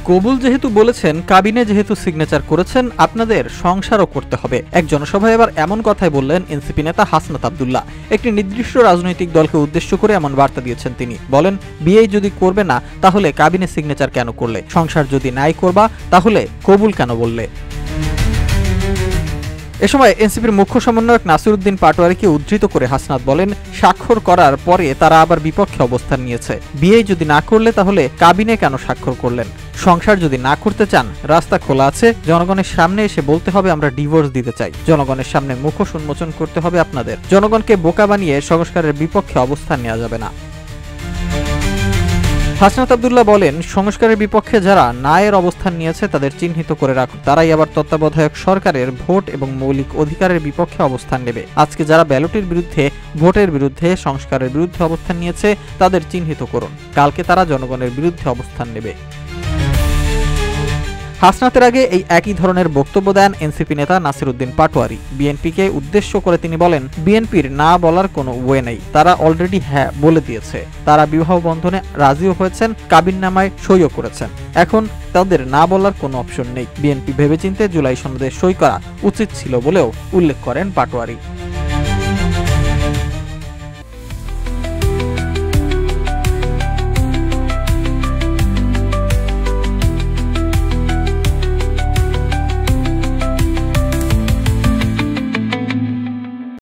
কবুল যেহেতু বলেছেন, কাবিনে যেহেতু সিগনেচার করেছেন, আপনাদের সংসারও করতে হবে। এক জনসভায় এবার এমন কথাই বললেন এনসিপি নেতা হাসনাত আব্দুল্লাহ। একটি নির্দিষ্ট রাজনৈতিক দলকে উদ্দেশ্য করে এমন বার্তা দিয়েছেন তিনি। বলেন, বিয়ে যদি করবে না তাহলে কাবিনে সিগনেচার কেন করলে? সংসার যদি নাই করবা তাহলে কবুল কেন বললে? এ সময় এনসিপির মুখ্য সমন্বয়ক নাসির উদ্দিন পাটোয়ারিকে উদ্ধৃত করে হাসনাত বলেন, স্বাক্ষর করার পরে তারা আবার বিপক্ষে অবস্থান নিয়েছে। বিয়ে যদি না করলে তাহলে কাবিনে কেন স্বাক্ষর করলেন? সংসার যদি না করতে চান, রাস্তা খোলা আছে। জনগণের সামনে এসে বলতে হবে আমরা ডিভোর্স দিতে চাই। জনগণের সামনে মুখোশ উন্মোচন করতে হবে আপনাদের। জনগণকে বোকা বানিয়ে সংস্কারের বিপক্ষে অবস্থান নেওয়া যাবে না। হাসনাত আব্দুল্লাহ বলেন, সংস্কারের বিপক্ষে যারা ন্যায়ের অবস্থান নিয়েছে তাদের চিহ্নিত করে রাখুন। তারাই আবার তত্ত্বাবধায়ক সরকারের ভোট এবং মৌলিক অধিকারের বিপক্ষে অবস্থান নেবে। আজকে যারা ব্যালটের বিরুদ্ধে, ভোটের বিরুদ্ধে, সংস্কারের বিরুদ্ধে অবস্থান নিয়েছে তাদের চিহ্নিত করুন। কালকে তারা জনগণের বিরুদ্ধে অবস্থান নেবে। হাসনাতের আগে এই একই ধরনের বক্তব্য দেন এনসিপি নেতা নাসির উদ্দিন পাটোয়ারি। বিএনপিকে উদ্দেশ্য করে তিনি বলেন, বিএনপির না বলার কোনো ওয়ে নেই। তারা অলরেডি হ্যাঁ বলে দিয়েছে। তারা বিবাহ বন্ধনে রাজিও হয়েছেন, কাবিননামায় সইও করেছেন। এখন তাদের না বলার কোনো অপশন নেই। বিএনপি ভেবেচিন্তে জুলাই সনদে সই করা উচিত ছিল বলেও উল্লেখ করেন পাটোয়ারি।